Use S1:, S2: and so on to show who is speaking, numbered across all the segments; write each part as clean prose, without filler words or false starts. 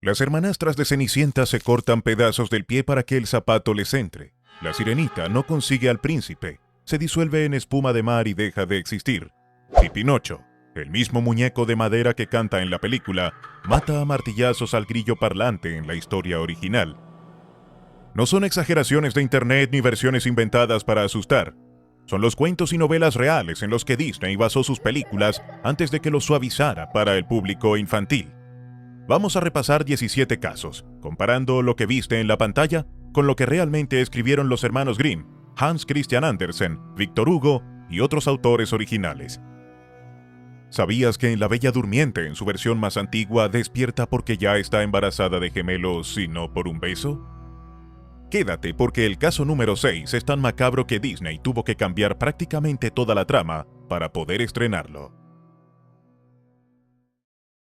S1: Las hermanastras de Cenicienta se cortan pedazos del pie para que el zapato les entre. La sirenita no consigue al príncipe, se disuelve en espuma de mar y deja de existir. Y Pinocho, el mismo muñeco de madera que canta en la película, mata a martillazos al grillo parlante en la historia original. No son exageraciones de internet ni versiones inventadas para asustar. Son los cuentos y novelas reales en los que Disney basó sus películas antes de que los suavizara para el público infantil. Vamos a repasar 17 casos, comparando lo que viste en la pantalla con lo que realmente escribieron los hermanos Grimm, Hans Christian Andersen, Victor Hugo y otros autores originales. ¿Sabías que en La Bella Durmiente, en su versión más antigua, despierta porque ya está embarazada de gemelos y no por un beso? Quédate porque el caso número 6 es tan macabro que Disney tuvo que cambiar prácticamente toda la trama para poder estrenarlo.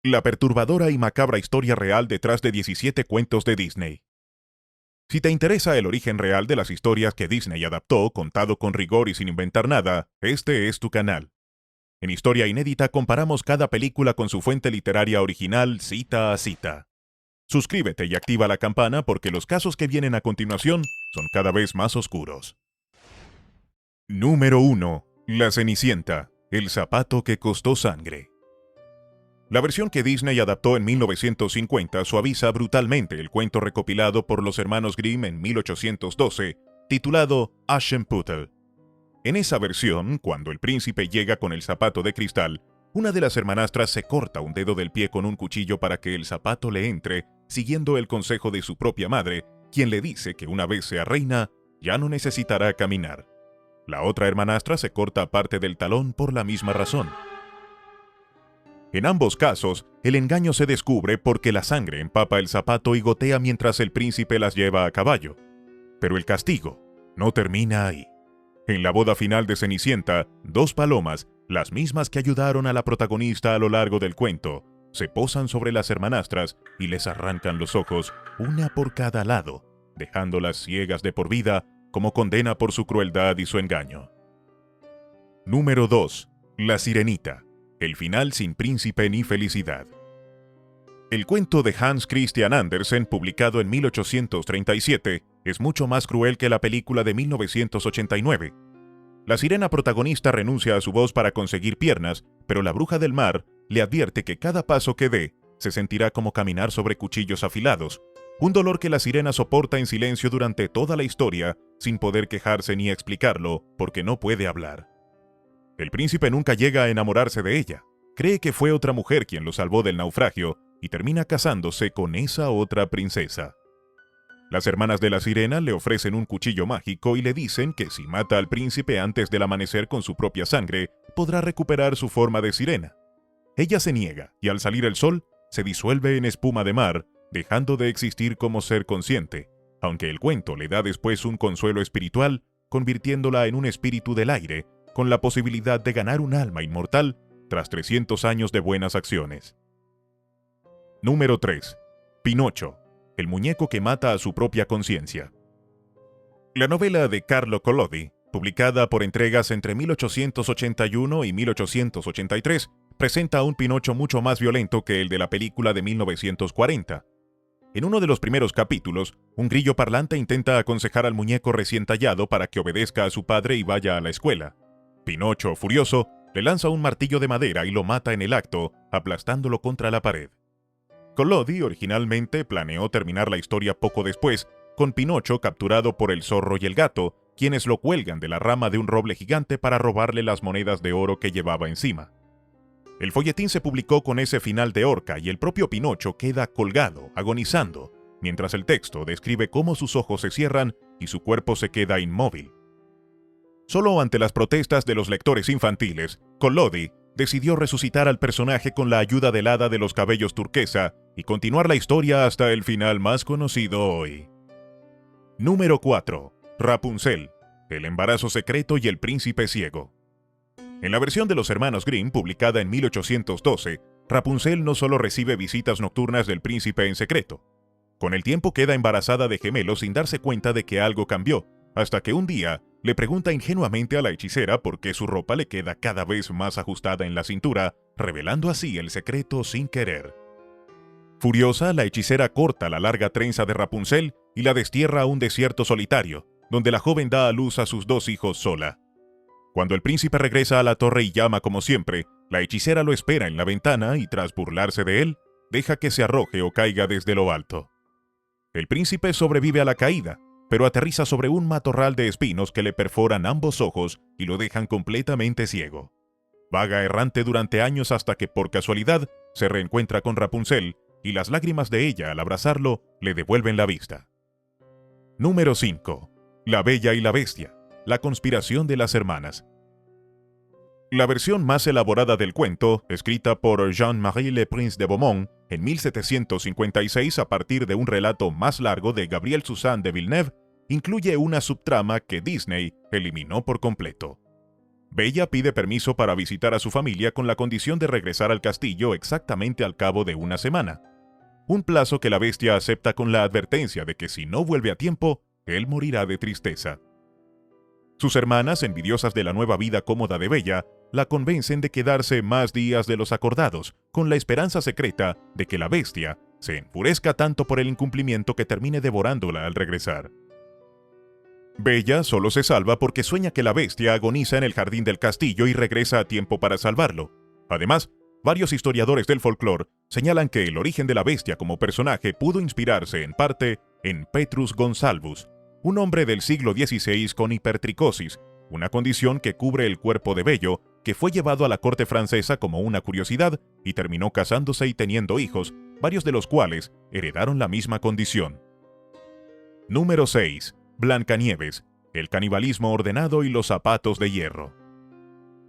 S1: La perturbadora y macabra historia real detrás de 17 cuentos de Disney. Si te interesa el origen real de las historias que Disney adaptó, contado con rigor y sin inventar nada, este es tu canal. En Historia Inédita comparamos cada película con su fuente literaria original cita a cita. Suscríbete y activa la campana porque los casos que vienen a continuación son cada vez más oscuros. Número 1. La Cenicienta, el zapato que costó sangre. La versión que Disney adaptó en 1950 suaviza brutalmente el cuento recopilado por los hermanos Grimm en 1812, titulado Aschenputtel. En esa versión, cuando el príncipe llega con el zapato de cristal, una de las hermanastras se corta un dedo del pie con un cuchillo para que el zapato le entre, siguiendo el consejo de su propia madre, quien le dice que una vez sea reina, ya no necesitará caminar. La otra hermanastra se corta parte del talón por la misma razón. En ambos casos, el engaño se descubre porque la sangre empapa el zapato y gotea mientras el príncipe las lleva a caballo. Pero el castigo no termina ahí. En la boda final de Cenicienta, dos palomas, las mismas que ayudaron a la protagonista a lo largo del cuento, se posan sobre las hermanastras y les arrancan los ojos, una por cada lado, dejándolas ciegas de por vida como condena por su crueldad y su engaño. Número 2. La Sirenita. El final sin príncipe ni felicidad. El cuento de Hans Christian Andersen, publicado en 1837, es mucho más cruel que la película de 1989. La sirena protagonista renuncia a su voz para conseguir piernas, pero la bruja del mar le advierte que cada paso que dé se sentirá como caminar sobre cuchillos afilados, un dolor que la sirena soporta en silencio durante toda la historia, sin poder quejarse ni explicarlo, porque no puede hablar. El príncipe nunca llega a enamorarse de ella. Cree que fue otra mujer quien lo salvó del naufragio y termina casándose con esa otra princesa. Las hermanas de la sirena le ofrecen un cuchillo mágico y le dicen que si mata al príncipe antes del amanecer con su propia sangre, podrá recuperar su forma de sirena. Ella se niega y al salir el sol, se disuelve en espuma de mar, dejando de existir como ser consciente, aunque el cuento le da después un consuelo espiritual, convirtiéndola en un espíritu del aire, con la posibilidad de ganar un alma inmortal tras 300 años de buenas acciones. Número 3. Pinocho, el muñeco que mata a su propia conciencia. La novela de Carlo Collodi, publicada por entregas entre 1881 y 1883, presenta a un Pinocho mucho más violento que el de la película de 1940. En uno de los primeros capítulos, un grillo parlante intenta aconsejar al muñeco recién tallado para que obedezca a su padre y vaya a la escuela. Pinocho, furioso, le lanza un martillo de madera y lo mata en el acto, aplastándolo contra la pared. Collodi originalmente planeó terminar la historia poco después, con Pinocho capturado por el zorro y el gato, quienes lo cuelgan de la rama de un roble gigante para robarle las monedas de oro que llevaba encima. El folletín se publicó con ese final de horca y el propio Pinocho queda colgado, agonizando, mientras el texto describe cómo sus ojos se cierran y su cuerpo se queda inmóvil. Solo ante las protestas de los lectores infantiles, Collodi decidió resucitar al personaje con la ayuda del hada de los cabellos turquesa y continuar la historia hasta el final más conocido hoy. Número 4. Rapunzel, el embarazo secreto y el príncipe ciego. En la versión de los hermanos Grimm, publicada en 1812, Rapunzel no solo recibe visitas nocturnas del príncipe en secreto. Con el tiempo queda embarazada de gemelos sin darse cuenta de que algo cambió, hasta que un día le pregunta ingenuamente a la hechicera por qué su ropa le queda cada vez más ajustada en la cintura, revelando así el secreto sin querer. Furiosa, la hechicera corta la larga trenza de Rapunzel y la destierra a un desierto solitario, donde la joven da a luz a sus 2 hijos sola. Cuando el príncipe regresa a la torre y llama como siempre, la hechicera lo espera en la ventana y, tras burlarse de él, deja que se arroje o caiga desde lo alto. El príncipe sobrevive a la caída, pero aterriza sobre un matorral de espinos que le perforan ambos ojos y lo dejan completamente ciego. Vaga errante durante años hasta que, por casualidad, se reencuentra con Rapunzel y las lágrimas de ella al abrazarlo le devuelven la vista. Número 5. La Bella y la Bestia. La conspiración de las hermanas. La versión más elaborada del cuento, escrita por Jean-Marie Le Prince de Beaumont en 1756 a partir de un relato más largo de Gabriel Suzanne de Villeneuve, incluye una subtrama que Disney eliminó por completo. Bella pide permiso para visitar a su familia con la condición de regresar al castillo exactamente al cabo de una semana, un plazo que la bestia acepta con la advertencia de que si no vuelve a tiempo, él morirá de tristeza. Sus hermanas, envidiosas de la nueva vida cómoda de Bella, la convencen de quedarse más días de los acordados, con la esperanza secreta de que la bestia se enfurezca tanto por el incumplimiento que termine devorándola al regresar. Bella solo se salva porque sueña que la bestia agoniza en el jardín del castillo y regresa a tiempo para salvarlo. Además, varios historiadores del folclore señalan que el origen de la bestia como personaje pudo inspirarse en parte en Petrus Gonsalvus, un hombre del siglo XVI con hipertricosis, una condición que cubre el cuerpo de vello, que fue llevado a la corte francesa como una curiosidad y terminó casándose y teniendo hijos, varios de los cuales heredaron la misma condición. Número 6. Blancanieves, el canibalismo ordenado y los zapatos de hierro.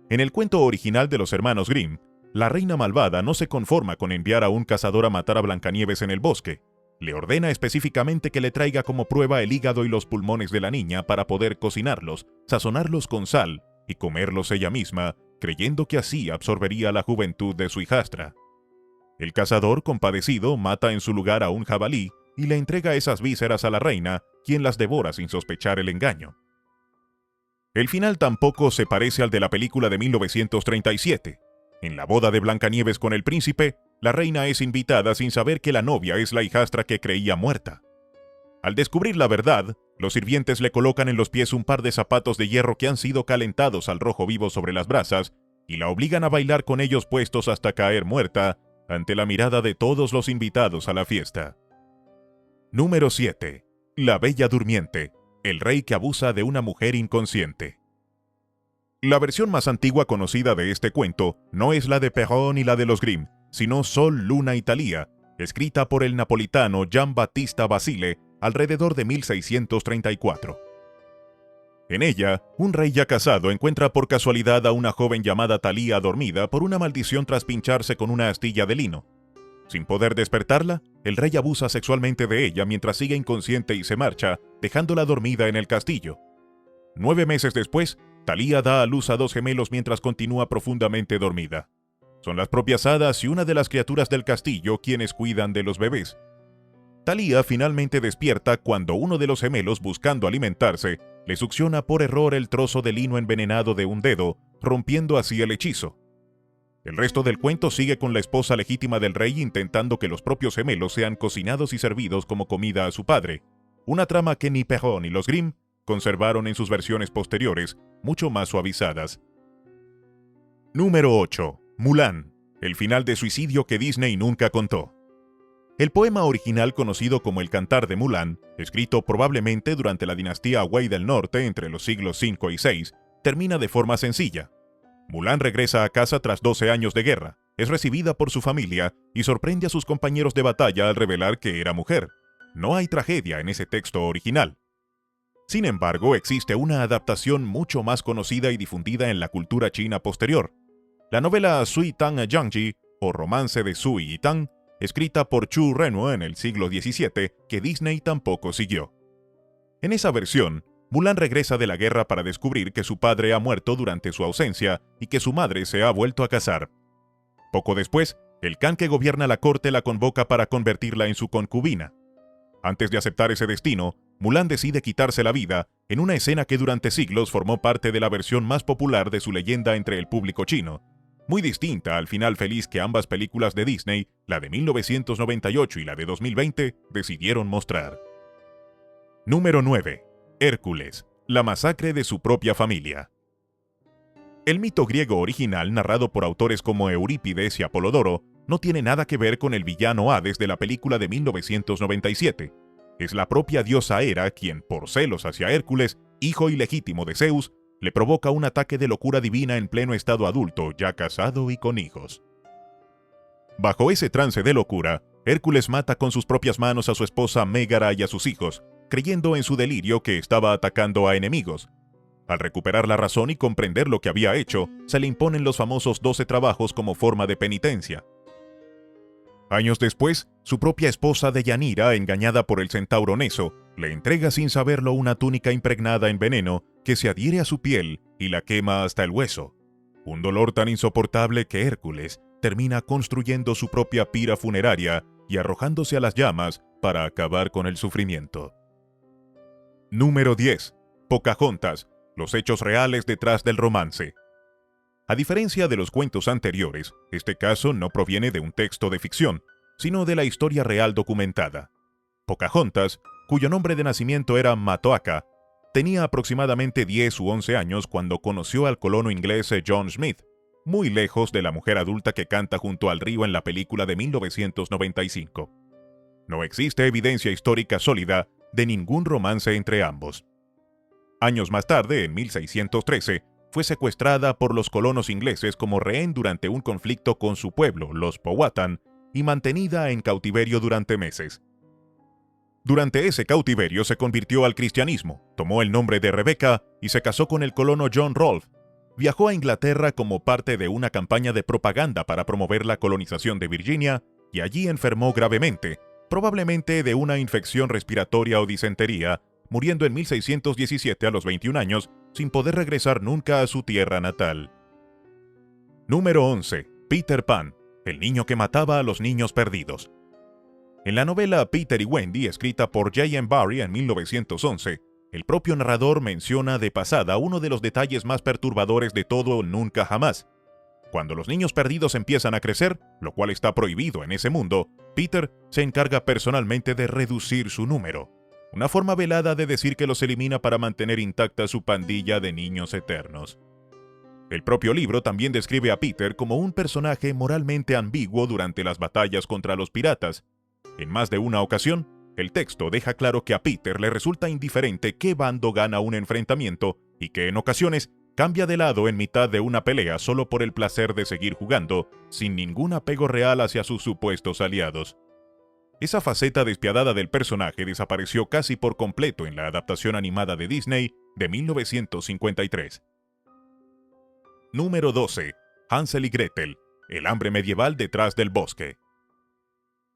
S1: En el cuento original de los hermanos Grimm, la reina malvada no se conforma con enviar a un cazador a matar a Blancanieves en el bosque. Le ordena específicamente que le traiga como prueba el hígado y los pulmones de la niña para poder cocinarlos, sazonarlos con sal y comerlos ella misma, creyendo que así absorbería la juventud de su hijastra. El cazador, compadecido, mata en su lugar a un jabalí y le entrega esas vísceras a la reina, quien las devora sin sospechar el engaño. El final tampoco se parece al de la película de 1937. En la boda de Blancanieves con el príncipe, la reina es invitada sin saber que la novia es la hijastra que creía muerta. Al descubrir la verdad, los sirvientes le colocan en los pies un par de zapatos de hierro que han sido calentados al rojo vivo sobre las brasas y la obligan a bailar con ellos puestos hasta caer muerta ante la mirada de todos los invitados a la fiesta. Número 7. La Bella Durmiente, el rey que abusa de una mujer inconsciente. La versión más antigua conocida de este cuento no es la de Perrault ni la de los Grimm, sino Sol, Luna y Thalía, escrita por el napolitano Gian Battista Basile alrededor de 1634. En ella, un rey ya casado encuentra por casualidad a una joven llamada Thalía dormida por una maldición tras pincharse con una astilla de lino. Sin poder despertarla, el rey abusa sexualmente de ella mientras sigue inconsciente y se marcha, dejándola dormida en el castillo. 9 meses después, Thalía da a luz a 2 gemelos mientras continúa profundamente dormida. Son las propias hadas y una de las criaturas del castillo quienes cuidan de los bebés. Thalía finalmente despierta cuando uno de los gemelos, buscando alimentarse, le succiona por error el trozo de lino envenenado de un dedo, rompiendo así el hechizo. El resto del cuento sigue con la esposa legítima del rey intentando que los propios gemelos sean cocinados y servidos como comida a su padre, una trama que ni Perrault ni los Grimm conservaron en sus versiones posteriores, mucho más suavizadas. Número 8. Mulan, el final de suicidio que Disney nunca contó. El poema original conocido como El Cantar de Mulan, escrito probablemente durante la dinastía Wei del Norte entre los siglos V y VI, termina de forma sencilla. Mulan regresa a casa tras 12 años de guerra, es recibida por su familia y sorprende a sus compañeros de batalla al revelar que era mujer. No hay tragedia en ese texto original. Sin embargo, existe una adaptación mucho más conocida y difundida en la cultura china posterior. La novela Sui Tang Jiangji, o Romance de Sui y Tang, escrita por Chu Renwu en el siglo XVII, que Disney tampoco siguió. En esa versión, Mulan regresa de la guerra para descubrir que su padre ha muerto durante su ausencia y que su madre se ha vuelto a casar. Poco después, el kan que gobierna la corte la convoca para convertirla en su concubina. Antes de aceptar ese destino, Mulan decide quitarse la vida en una escena que durante siglos formó parte de la versión más popular de su leyenda entre el público chino. muy distinta al final feliz que ambas películas de Disney, la de 1998 y la de 2020, decidieron mostrar. Número 9. Hércules, la masacre de su propia familia. El mito griego original, narrado por autores como Eurípides y Apolodoro, no tiene nada que ver con el villano Hades de la película de 1997. Es la propia diosa Hera quien, por celos hacia Hércules, hijo ilegítimo de Zeus, le provoca un ataque de locura divina en pleno estado adulto, ya casado y con hijos. Bajo ese trance de locura, Hércules mata con sus propias manos a su esposa Mégara y a sus hijos, creyendo en su delirio que estaba atacando a enemigos. Al recuperar la razón y comprender lo que había hecho, se le imponen los famosos 12 trabajos como forma de penitencia. Años después, su propia esposa Deyanira, engañada por el centauro Neso, le entrega sin saberlo una túnica impregnada en veneno que se adhiere a su piel y la quema hasta el hueso. Un dolor tan insoportable que Hércules termina construyendo su propia pira funeraria y arrojándose a las llamas para acabar con el sufrimiento. Número 10. Pocahontas, los hechos reales detrás del romance. A diferencia de los cuentos anteriores, este caso no proviene de un texto de ficción, sino de la historia real documentada. Pocahontas, cuyo nombre de nacimiento era Matoaka, tenía aproximadamente 10 u 11 años cuando conoció al colono inglés John Smith, muy lejos de la mujer adulta que canta junto al río en la película de 1995. No existe evidencia histórica sólida de ningún romance entre ambos. Años más tarde, en 1613, fue secuestrada por los colonos ingleses como rehén durante un conflicto con su pueblo, los Powhatan, y mantenida en cautiverio durante meses. Durante ese cautiverio se convirtió al cristianismo, tomó el nombre de Rebecca y se casó con el colono John Rolfe. Viajó a Inglaterra como parte de una campaña de propaganda para promover la colonización de Virginia y allí enfermó gravemente, probablemente de una infección respiratoria o disentería, muriendo en 1617 a los 21 años, sin poder regresar nunca a su tierra natal. Número 11. Peter Pan, el niño que mataba a los niños perdidos. En la novela Peter y Wendy, escrita por J.M. Barrie en 1911, el propio narrador menciona de pasada uno de los detalles más perturbadores de todo Nunca Jamás. Cuando los niños perdidos empiezan a crecer, lo cual está prohibido en ese mundo, Peter se encarga personalmente de reducir su número. Una forma velada de decir que los elimina para mantener intacta su pandilla de niños eternos. El propio libro también describe a Peter como un personaje moralmente ambiguo durante las batallas contra los piratas. En más de una ocasión, el texto deja claro que a Peter le resulta indiferente qué bando gana un enfrentamiento y que en ocasiones cambia de lado en mitad de una pelea solo por el placer de seguir jugando, sin ningún apego real hacia sus supuestos aliados. Esa faceta despiadada del personaje desapareció casi por completo en la adaptación animada de Disney de 1953. Número 12. Hansel y Gretel, el hambre medieval detrás del bosque.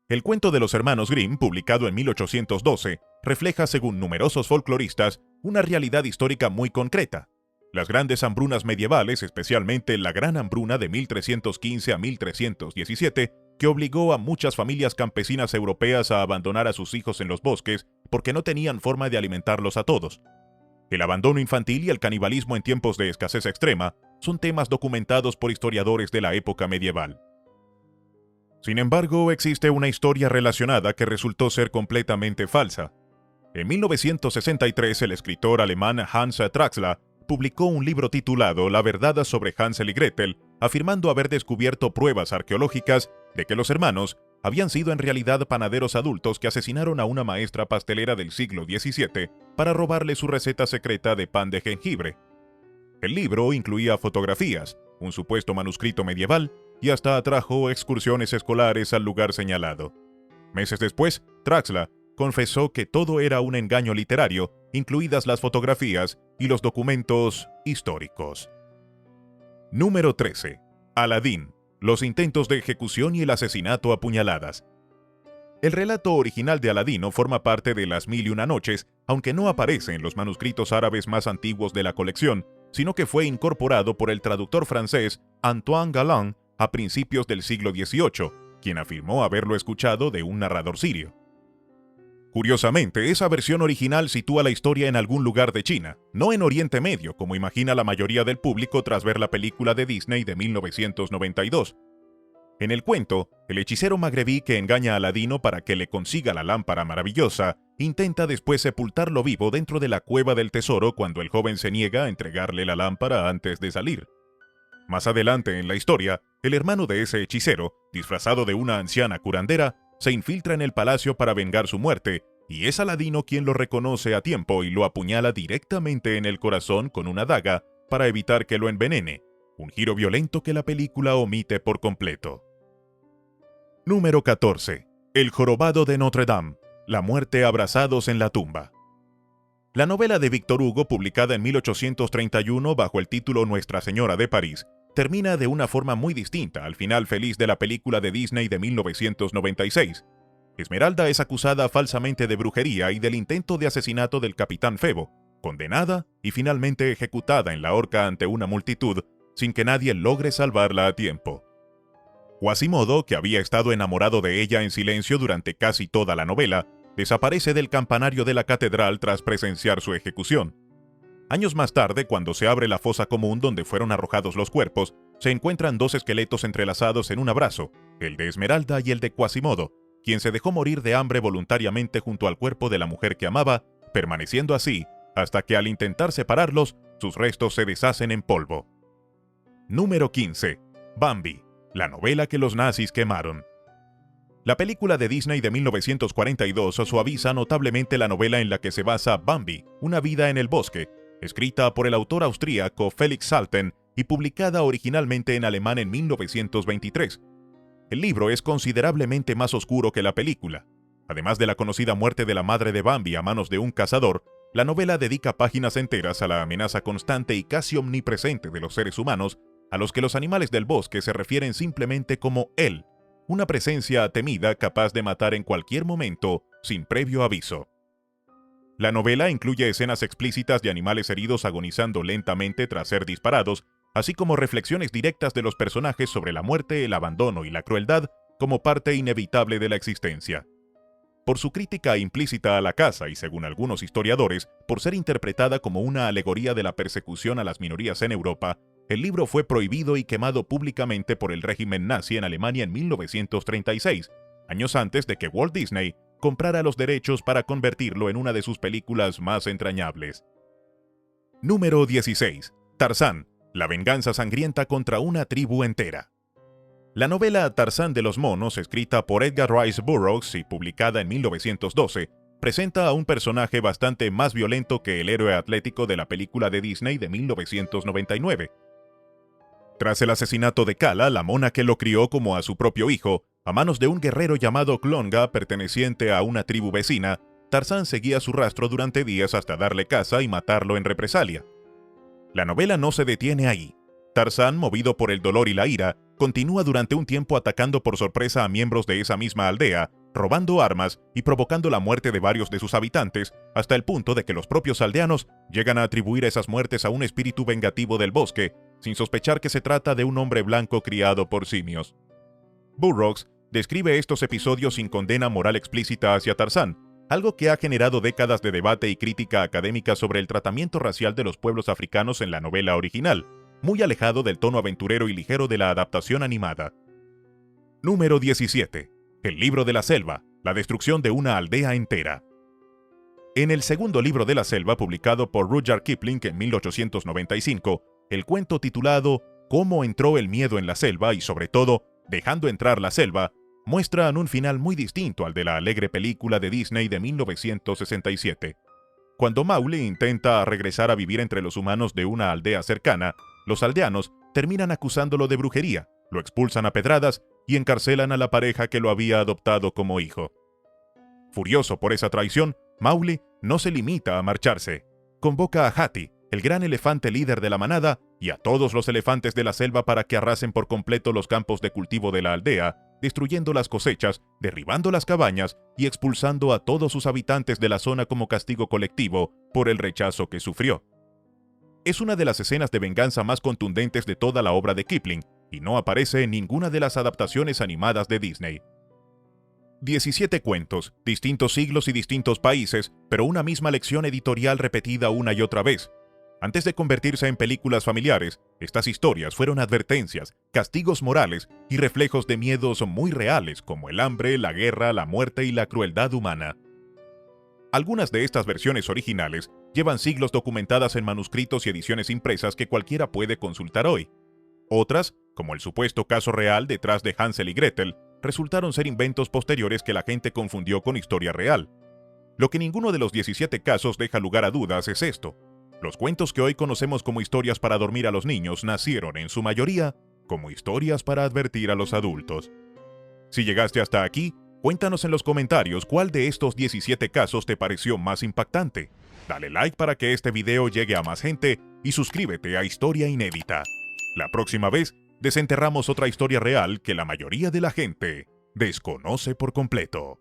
S1: El cuento de los hermanos Grimm, publicado en 1812, refleja, según numerosos folcloristas, una realidad histórica muy concreta. Las grandes hambrunas medievales, especialmente la Gran Hambruna de 1315 a 1317, que obligó a muchas familias campesinas europeas a abandonar a sus hijos en los bosques porque no tenían forma de alimentarlos a todos. El abandono infantil y el canibalismo en tiempos de escasez extrema son temas documentados por historiadores de la época medieval. Sin embargo, existe una historia relacionada que resultó ser completamente falsa. En 1963, el escritor alemán Hans Traxler publicó un libro titulado La verdad sobre Hansel y Gretel, afirmando haber descubierto pruebas arqueológicas de que los hermanos habían sido en realidad panaderos adultos que asesinaron a una maestra pastelera del siglo XVII para robarle su receta secreta de pan de jengibre. El libro incluía fotografías, un supuesto manuscrito medieval y hasta atrajo excursiones escolares al lugar señalado. Meses después, Traxler confesó que todo era un engaño literario, incluidas las fotografías y los documentos históricos. Número 13. Aladín, los intentos de ejecución y el asesinato a puñaladas. El relato original de Aladino forma parte de Las Mil y Una Noches, aunque no aparece en los manuscritos árabes más antiguos de la colección, sino que fue incorporado por el traductor francés Antoine Galland a principios del siglo XVIII, quien afirmó haberlo escuchado de un narrador sirio. Curiosamente, esa versión original sitúa la historia en algún lugar de China, no en Oriente Medio, como imagina la mayoría del público tras ver la película de Disney de 1992. En el cuento, el hechicero magrebí que engaña a Aladino para que le consiga la lámpara maravillosa, intenta después sepultarlo vivo dentro de la cueva del tesoro cuando el joven se niega a entregarle la lámpara antes de salir. Más adelante en la historia, el hermano de ese hechicero, disfrazado de una anciana curandera, se infiltra en el palacio para vengar su muerte, y es Aladino quien lo reconoce a tiempo y lo apuñala directamente en el corazón con una daga para evitar que lo envenene, un giro violento que la película omite por completo. Número 14. El jorobado de Notre Dame. La muerte abrazados en la tumba. La novela de Víctor Hugo, publicada en 1831 bajo el título Nuestra Señora de París, termina de una forma muy distinta al final feliz de la película de Disney de 1996. Esmeralda es acusada falsamente de brujería y del intento de asesinato del capitán Febo, condenada y finalmente ejecutada en la horca ante una multitud, sin que nadie logre salvarla a tiempo. Quasimodo, que había estado enamorado de ella en silencio durante casi toda la novela, desaparece del campanario de la catedral tras presenciar su ejecución. Años más tarde, cuando se abre la fosa común donde fueron arrojados los cuerpos, se encuentran dos esqueletos entrelazados en un abrazo, el de Esmeralda y el de Quasimodo, quien se dejó morir de hambre voluntariamente junto al cuerpo de la mujer que amaba, permaneciendo así hasta que al intentar separarlos, sus restos se deshacen en polvo. Número 15. Bambi, la novela que los nazis quemaron. La película de Disney de 1942 suaviza notablemente la novela en la que se basa Bambi, Una vida en el bosque, escrita por el autor austríaco Felix Salten y publicada originalmente en alemán en 1923. El libro es considerablemente más oscuro que la película. Además de la conocida muerte de la madre de Bambi a manos de un cazador, la novela dedica páginas enteras a la amenaza constante y casi omnipresente de los seres humanos, a los que los animales del bosque se refieren simplemente como él, una presencia temida capaz de matar en cualquier momento, sin previo aviso. La novela incluye escenas explícitas de animales heridos agonizando lentamente tras ser disparados, así como reflexiones directas de los personajes sobre la muerte, el abandono y la crueldad como parte inevitable de la existencia. Por su crítica implícita a la caza y, según algunos historiadores, por ser interpretada como una alegoría de la persecución a las minorías en Europa, el libro fue prohibido y quemado públicamente por el régimen nazi en Alemania en 1936, años antes de que Walt Disney comprara los derechos para convertirlo en una de sus películas más entrañables. Número 16. Tarzán, la venganza sangrienta contra una tribu entera. La novela Tarzán de los monos, escrita por Edgar Rice Burroughs y publicada en 1912, presenta a un personaje bastante más violento que el héroe atlético de la película de Disney de 1999. Tras el asesinato de Kala, la mona que lo crió como a su propio hijo, a manos de un guerrero llamado Klonga, perteneciente a una tribu vecina, Tarzán seguía su rastro durante días hasta darle caza y matarlo en represalia. La novela no se detiene ahí. Tarzán, movido por el dolor y la ira, continúa durante un tiempo atacando por sorpresa a miembros de esa misma aldea, robando armas y provocando la muerte de varios de sus habitantes, hasta el punto de que los propios aldeanos llegan a atribuir esas muertes a un espíritu vengativo del bosque, sin sospechar que se trata de un hombre blanco criado por simios. Burroughs describe estos episodios sin condena moral explícita hacia Tarzán, algo que ha generado décadas de debate y crítica académica sobre el tratamiento racial de los pueblos africanos en la novela original, muy alejado del tono aventurero y ligero de la adaptación animada. Número 17. El libro de la selva, la destrucción de una aldea entera. En el segundo libro de la selva, publicado por Rudyard Kipling en 1895, el cuento titulado Cómo entró el miedo en la selva y, sobre todo, Dejando entrar la selva, muestran un final muy distinto al de la alegre película de Disney de 1967. Cuando Mowgli intenta regresar a vivir entre los humanos de una aldea cercana, los aldeanos terminan acusándolo de brujería, lo expulsan a pedradas y encarcelan a la pareja que lo había adoptado como hijo. Furioso por esa traición, Mowgli no se limita a marcharse. Convoca a Hati, el gran elefante líder de la manada, y a todos los elefantes de la selva para que arrasen por completo los campos de cultivo de la aldea, destruyendo las cosechas, derribando las cabañas y expulsando a todos sus habitantes de la zona como castigo colectivo por el rechazo que sufrió. Es una de las escenas de venganza más contundentes de toda la obra de Kipling, y no aparece en ninguna de las adaptaciones animadas de Disney. 17 cuentos, distintos siglos y distintos países, pero una misma lección editorial repetida una y otra vez. Antes de convertirse en películas familiares, estas historias fueron advertencias, castigos morales y reflejos de miedos muy reales como el hambre, la guerra, la muerte y la crueldad humana. Algunas de estas versiones originales llevan siglos documentadas en manuscritos y ediciones impresas que cualquiera puede consultar hoy. Otras, como el supuesto caso real detrás de Hansel y Gretel, resultaron ser inventos posteriores que la gente confundió con historia real. Lo que ninguno de los 17 casos deja lugar a dudas es esto: los cuentos que hoy conocemos como historias para dormir a los niños nacieron, en su mayoría, como historias para advertir a los adultos. Si llegaste hasta aquí, cuéntanos en los comentarios cuál de estos 17 casos te pareció más impactante. Dale like para que este video llegue a más gente y suscríbete a Historia Inédita. La próxima vez, desenterramos otra historia real que la mayoría de la gente desconoce por completo.